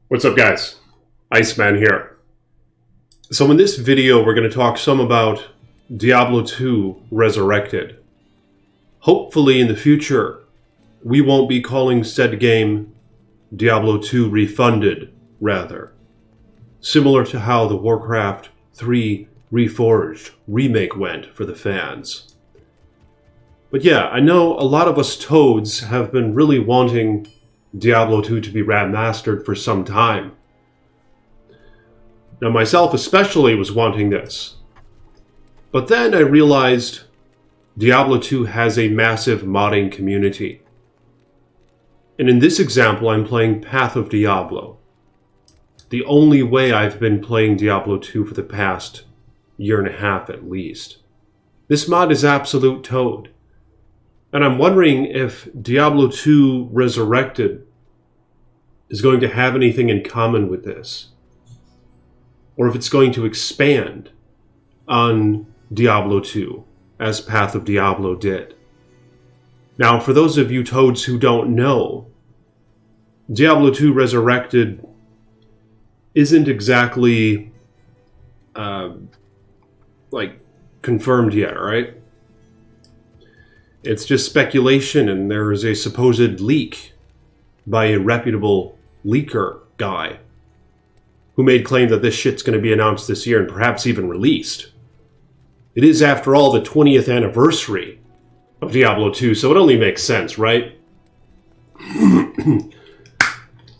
What's up, guys? Iceman here. So in this video, we're going to talk some about Diablo 2 Resurrected. Hopefully in the future, we won't be calling said game Diablo 2 Refunded, rather. Similar to how the Warcraft 3 Reforged remake went for the fans. But yeah, I know a lot of us toads have been really wanting Diablo 2 to be remastered for some time. Now myself especially was wanting this. But then I realized Diablo 2 has a massive modding community. And in this example I'm playing Path of Diablo. The only way I've been playing Diablo 2 for the past year and a half at least. This mod is absolute toad. And I'm wondering if Diablo 2 Resurrected is going to have anything in common with this. Or if it's going to expand on Diablo 2, as Path of Diablo did. Now, for those of you toads who don't know, Diablo 2 Resurrected isn't exactly, confirmed yet, alright? It's just speculation, and there is a supposed leak by a reputable leaker guy who made claim that this shit's going to be announced this year and perhaps even released. It is, after all, the 20th anniversary of Diablo 2, so it only makes sense, right?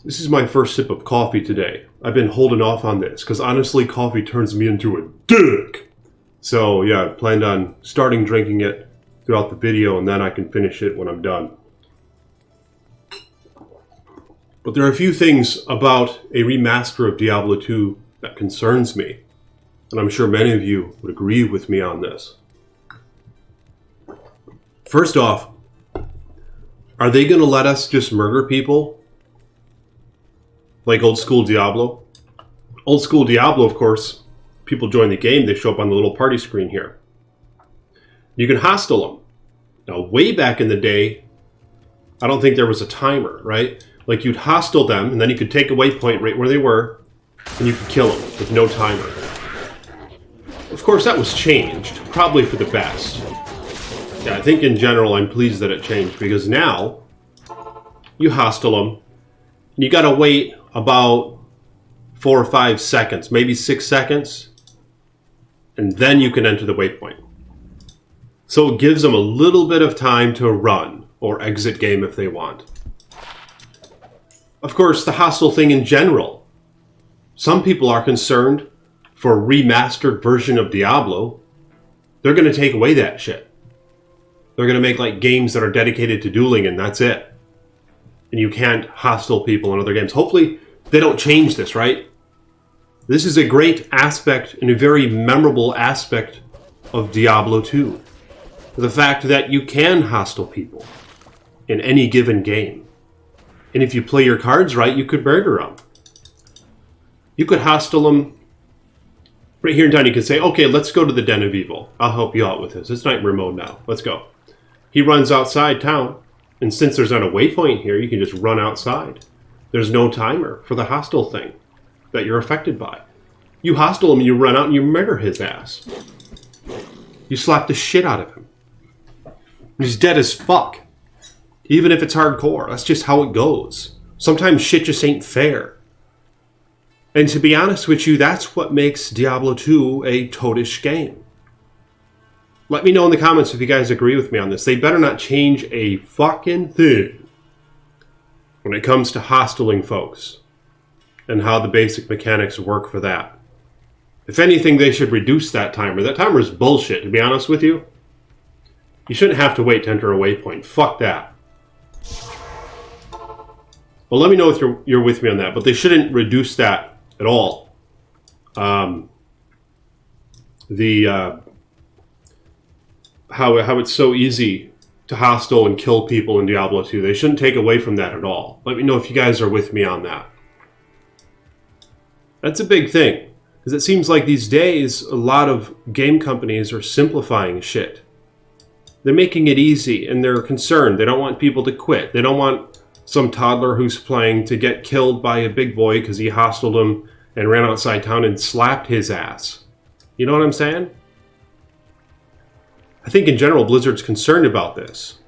This is my first sip of coffee today. I've been holding off on this, because honestly, coffee turns me into a dick. So yeah, I planned on starting drinking it throughout the video, and then I can finish it when I'm done. But there are a few things about a remaster of Diablo 2 that concerns me, and I'm sure many of you would agree with me on this. First off, are they going to let us just murder people like old school Diablo? Old school Diablo, of course, people join the game, they show up on the little party screen here. You can hostile them. Now, way back in the day, I don't think there was a timer, right? Like, you'd hostile them, and then you could take a waypoint right where they were, and you could kill them with no timer. Of course, that was changed, probably for the best. Yeah, I think in general, I'm pleased that it changed, because now, you hostile them, and you gotta wait about 4 or 5 seconds, maybe 6 seconds, and then you can enter the waypoint. So it gives them a little bit of time to run, or exit game if they want. Of course, the hostile thing in general. Some people are concerned for a remastered version of Diablo. They're going to take away that shit. They're going to make like games that are dedicated to dueling and that's it. And you can't hostile people in other games. Hopefully they don't change this, right? This is a great aspect and a very memorable aspect of Diablo 2. The fact that you can hostile people in any given game. And if you play your cards right, you could murder them. You could hostile them right here in town. You could say, okay, let's go to the Den of Evil. I'll help you out with this. It's nightmare mode now. Let's go. He runs outside town. And since there's not a waypoint here, you can just run outside. There's no timer for the hostile thing that you're affected by. You hostile him and you run out and you murder his ass. You slap the shit out of him. He's dead as fuck. Even if it's hardcore. That's just how it goes. Sometimes shit just ain't fair. And to be honest with you, that's what makes Diablo 2 a toadish game. Let me know in the comments if you guys agree with me on this. They better not change a fucking thing when it comes to hostiling folks and how the basic mechanics work for that. If anything, they should reduce that timer. That timer is bullshit, to be honest with you. You shouldn't have to wait to enter a waypoint. Fuck that. Well, let me know if you're with me on that, but they shouldn't reduce that at all. How it's so easy to hostile and kill people in Diablo 2. They shouldn't take away from that at all. Let me know if you guys are with me on that. That's a big thing, because it seems like these days a lot of game companies are simplifying shit. They're making it easy, and they're concerned. They don't want people to quit. They don't want some toddler who's playing to get killed by a big boy because he hostiled him and ran outside town and slapped his ass. You know what I'm saying? I think in general Blizzard's concerned about this.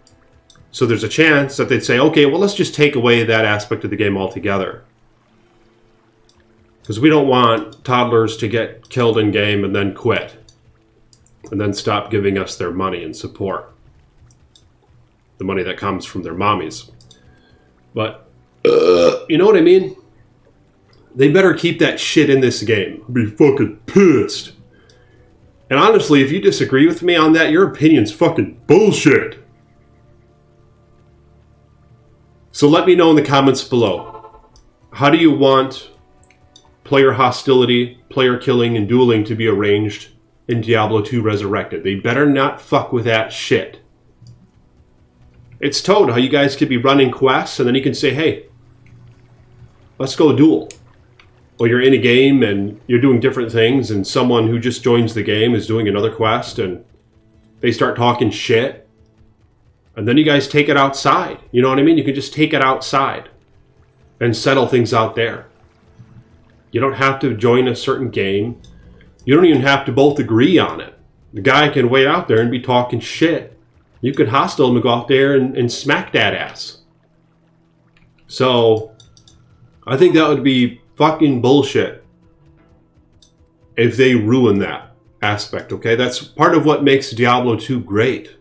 So there's a chance that they'd say, okay, well, let's just take away that aspect of the game altogether. Because we don't want toddlers to get killed in game and then quit. And then stop giving us their money and support. The money that comes from their mommies. But, you know what I mean? They better keep that shit in this game. I'd be fucking pissed. And honestly, if you disagree with me on that, your opinion's fucking bullshit. So let me know in the comments below. How do you want player hostility, player killing, and dueling to be arranged in Diablo 2 Resurrected? They better not fuck with that shit. It's Toad how you guys could be running quests and then you can say, hey, let's go duel. Or you're in a game and you're doing different things and someone who just joins the game is doing another quest and they start talking shit. And then you guys take it outside. You know what I mean? You can just take it outside and settle things out there. You don't have to join a certain game. You don't even have to both agree on it. The guy can wait out there and be talking shit. You could hostile him and go out there and smack that ass. So, I think that would be fucking bullshit if they ruin that aspect, okay? That's part of what makes Diablo 2 great.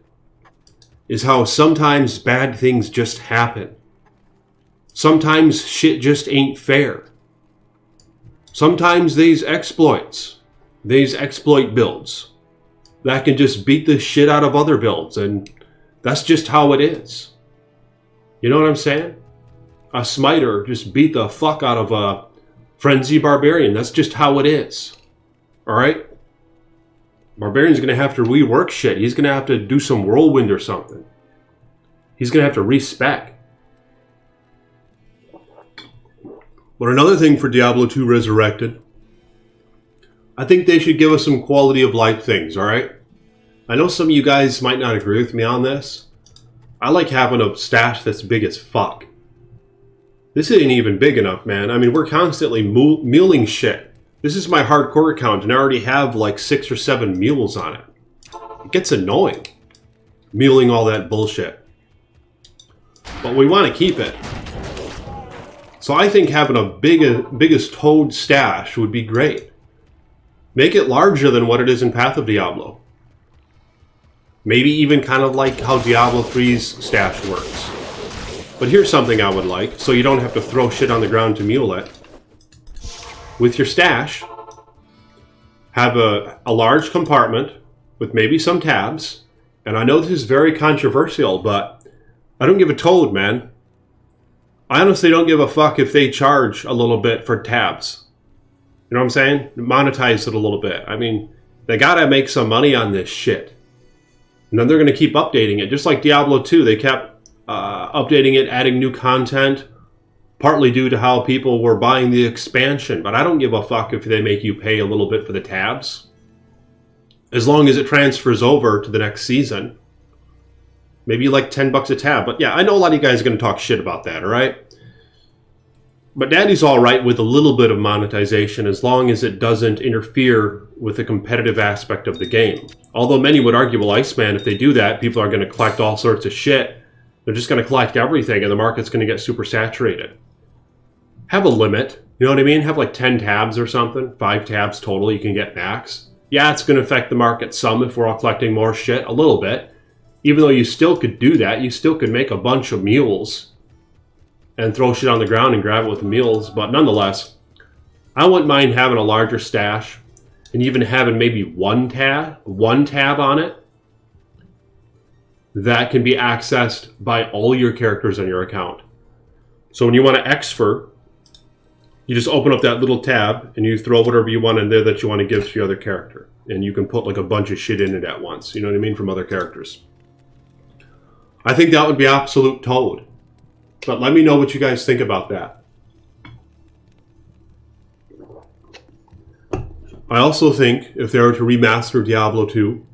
Is how sometimes bad things just happen. Sometimes shit just ain't fair. Sometimes these exploit builds that can just beat the shit out of other builds, and that's just how it is. You know what I'm saying? A smiter just beat the fuck out of a frenzy barbarian. That's just how it is. Alright? Barbarian's gonna have to rework shit. He's gonna have to do some whirlwind or something. He's gonna have to respec. But another thing for Diablo 2 Resurrected, I think they should give us some quality of life things, alright? I know some of you guys might not agree with me on this. I like having a stash that's big as fuck. This ain't even big enough, man. I mean, we're constantly muling shit. This is my hardcore account, and I already have like 6 or 7 mules on it. It gets annoying, muling all that bullshit. But we want to keep it. So I think having a biggest Toad stash would be great. Make it larger than what it is in Path of Diablo. Maybe even kind of like how Diablo 3's stash works. But here's something I would like, so you don't have to throw shit on the ground to mule it. With your stash, have a large compartment with maybe some tabs. And I know this is very controversial, but I don't give a toad, man. I honestly don't give a fuck if they charge a little bit for tabs. You know what I'm saying? Monetize it a little bit. I mean, they gotta make some money on this shit. And then they're gonna keep updating it. Just like Diablo 2, they kept updating it, adding new content. Partly due to how people were buying the expansion. But I don't give a fuck if they make you pay a little bit for the tabs. As long as it transfers over to the next season. Maybe like 10 bucks a tab. But yeah, I know a lot of you guys are going to talk shit about that, alright? But Daddy's alright with a little bit of monetization as long as it doesn't interfere with the competitive aspect of the game. Although many would argue, well, Iceman, if they do that, people are going to collect all sorts of shit. They're just going to collect everything and the market's going to get super saturated. Have a limit. You know what I mean? Have like 10 tabs or something. 5 tabs total you can get max. Yeah, it's going to affect the market some if we're all collecting more shit. A little bit. Even though you still could do that. You still could make a bunch of mules. And throw shit on the ground and grab it with the mules. But nonetheless, I wouldn't mind having a larger stash. And even having maybe one tab on it. That can be accessed by all your characters on your account. So when you want to exfer, you just open up that little tab and you throw whatever you want in there that you want to give to your other character. And you can put like a bunch of shit in it at once. You know what I mean? From other characters. I think that would be absolute Toad. But let me know what you guys think about that. I also think if they were to remaster Diablo 2,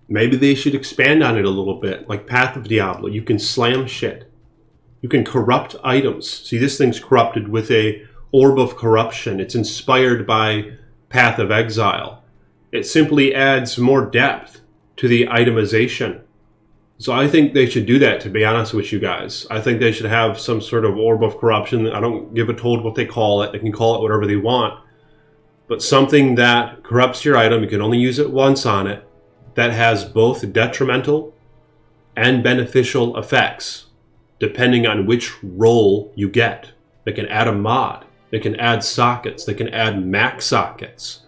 maybe they should expand on it a little bit. Like Path of Diablo. You can slam shit. You can corrupt items. See, this thing's corrupted with a Orb of Corruption. It's inspired by Path of Exile. It simply adds more depth to the itemization. So I think they should do that, to be honest with you guys. I think they should have some sort of Orb of Corruption. I don't give a toad what they call it. They can call it whatever they want. But something that corrupts your item, you can only use it once on it, that has both detrimental and beneficial effects, depending on which role you get. They can add a mod. They can add sockets. They can add max sockets.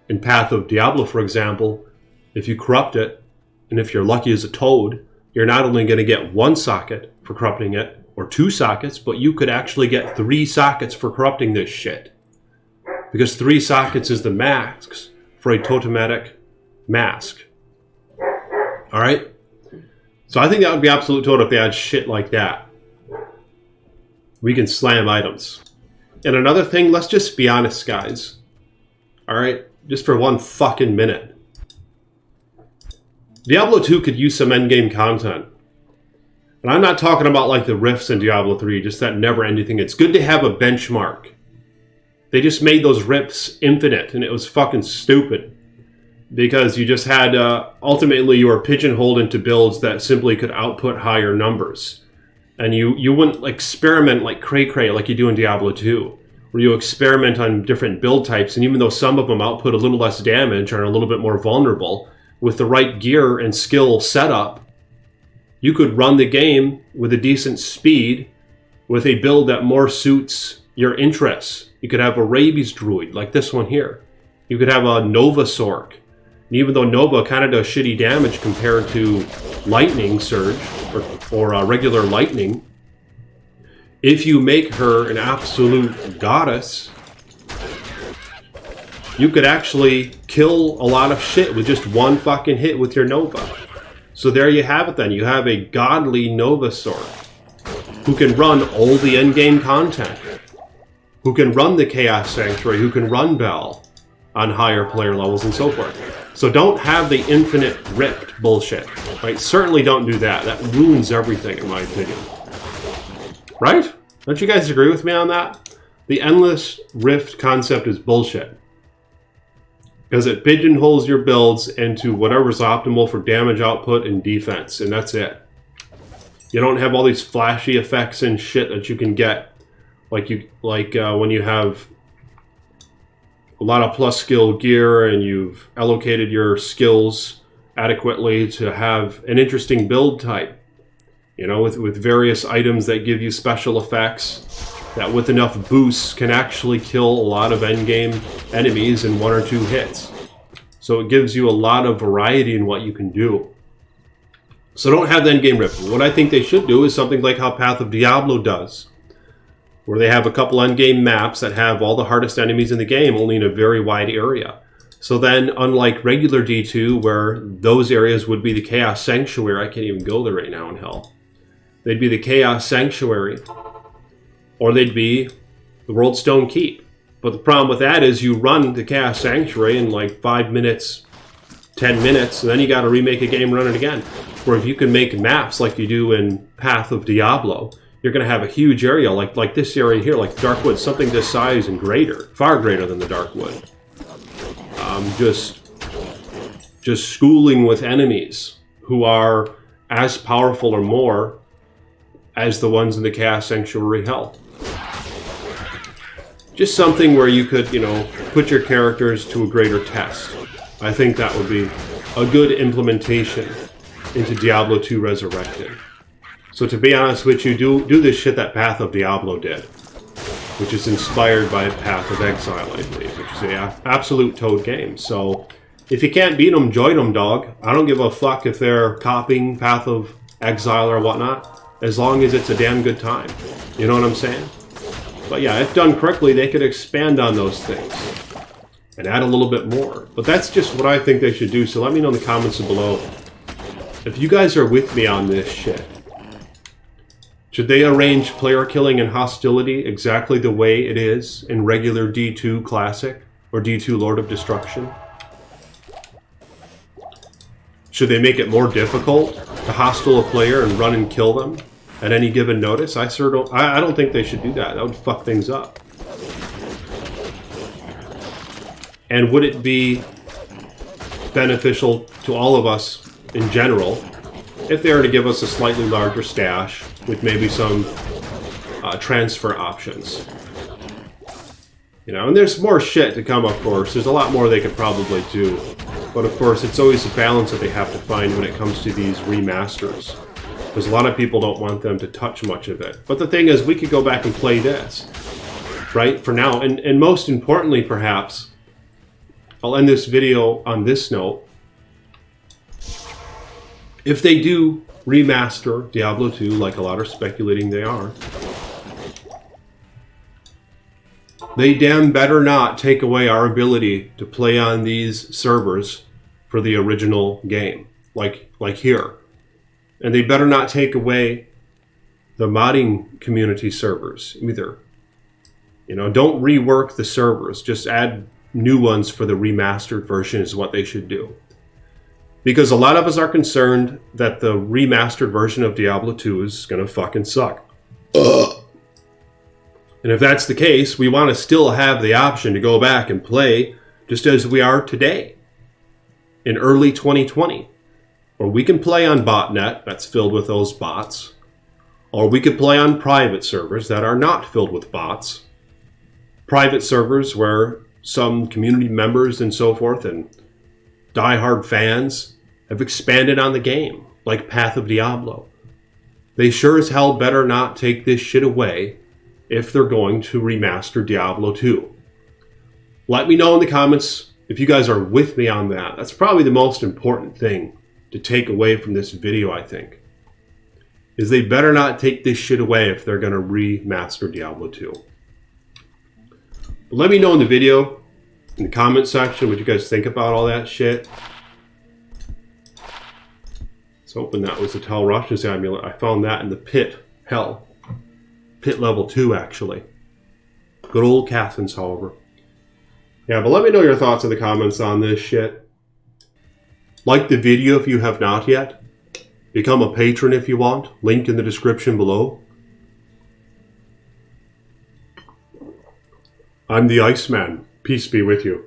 In Path of Diablo, for example, if you corrupt it, and if you're lucky as a toad, you're not only going to get one socket for corrupting it, or 2 sockets, but you could actually get 3 sockets for corrupting this shit. Because 3 sockets is the max for a totemetic mask. Alright? So I think that would be absolute toad if they had shit like that. We can slam items. And another thing, let's just be honest, guys. Alright? Just for one fucking minute. Diablo 2 could use some endgame content. And I'm not talking about like the rifts in Diablo 3, just that never-ending thing. It's good to have a benchmark. They just made those rifts infinite, and it was fucking stupid. Because you just had, ultimately you were pigeonholed into builds that simply could output higher numbers. And you wouldn't experiment like cray-cray like you do in Diablo 2. Where you experiment on different build types, and even though some of them output a little less damage or are a little bit more vulnerable, with the right gear and skill setup, you could run the game with a decent speed with a build that more suits your interests. You could have a rabies druid like this one here. You could have a Nova Sork. And even though Nova kind of does shitty damage compared to Lightning Surge or regular Lightning, if you make her an absolute goddess, you could actually kill a lot of shit with just one fucking hit with your Nova. So there you have it then. You have a godly Nova Sword who can run all the endgame content, who can run the Chaos Sanctuary, who can run Bell on higher player levels and so forth. So don't have the infinite rift bullshit. Right? Certainly don't do that. That ruins everything in my opinion. Right? Don't you guys agree with me on that? The endless rift concept is bullshit. Because it pigeonholes your builds into whatever's optimal for damage output and defense, and that's it. You don't have all these flashy effects and shit that you can get, like when you have a lot of plus skill gear and you've allocated your skills adequately to have an interesting build type. You know, with various items that give you special effects that with enough boosts can actually kill a lot of endgame enemies in 1 or 2 hits. So it gives you a lot of variety in what you can do. So don't have the endgame rift. What I think they should do is something like how Path of Diablo does, where they have a couple endgame maps that have all the hardest enemies in the game, only in a very wide area. So then, unlike regular D2, where those areas would be the Chaos Sanctuary, I can't even go there right now in hell. They'd be the Chaos Sanctuary, or they'd be the World Stone Keep. But the problem with that is you run the Chaos Sanctuary in like 5 minutes, 10 minutes, and then you got to remake a game, run it again. Where if you can make maps like you do in Path of Diablo, you're going to have a huge area like this area here, like Darkwood, something this size and greater, far greater than the Darkwood. Just schooling with enemies who are as powerful or more as the ones in the Chaos Sanctuary Hell. Just something where you could, put your characters to a greater test. I think that would be a good implementation into Diablo 2 Resurrected. So to be honest with you, do this shit that Path of Diablo did, which is inspired by Path of Exile, I believe, which is an absolute toad game. So if you can't beat them, join them, dog. I don't give a fuck if they're copying Path of Exile or whatnot, as long as it's a damn good time. You know what I'm saying? But yeah, if done correctly, they could expand on those things and add a little bit more. But that's just what I think they should do, so let me know in the comments below if you guys are with me on this shit. Should they arrange player killing and hostility exactly the way it is in regular D2 Classic or D2 Lord of Destruction? Should they make it more difficult to hostile a player and run and kill them at any given notice, I don't think they should do that. That would fuck things up. And would it be beneficial to all of us in general if they were to give us a slightly larger stash with maybe some transfer options? You know, and there's more shit to come, of course. There's a lot more they could probably do. But of course, it's always a balance that they have to find when it comes to these remasters. Because a lot of people don't want them to touch much of it. But the thing is, we could go back and play this, right, for now. And most importantly, perhaps, I'll end this video on this note. If they do remaster Diablo 2, like a lot are speculating they are, they damn better not take away our ability to play on these servers for the original game, like here. And they better not take away the modding community servers either. You know, don't rework the servers. Just add new ones for the remastered version is what they should do. Because a lot of us are concerned that the remastered version of Diablo 2 is going to fucking suck. And if that's the case, we want to still have the option to go back and play just as we are today, in early 2020. Or we can play on botnet that's filled with those bots. Or we could play on private servers that are not filled with bots. Private servers where some community members and so forth and diehard fans have expanded on the game, like Path of Diablo. They sure as hell better not take this shit away if they're going to remaster Diablo 2. Let me know in the comments if you guys are with me on that. That's probably the most important thing to take away from this video, I think. Is they better not take this shit away if they're going to remaster Diablo 2. But let me know in the video, in the comment section, what you guys think about all that shit. Let's hoping that was the Tal Rasha's amulet. I found that in the pit. Hell. Pit level 2, actually. Good old Catherine's, however. Yeah, but let me know your thoughts in the comments on this shit. Like the video if you have not yet. Become a patron if you want. Link in the description below. I'm the Iceman. Peace be with you.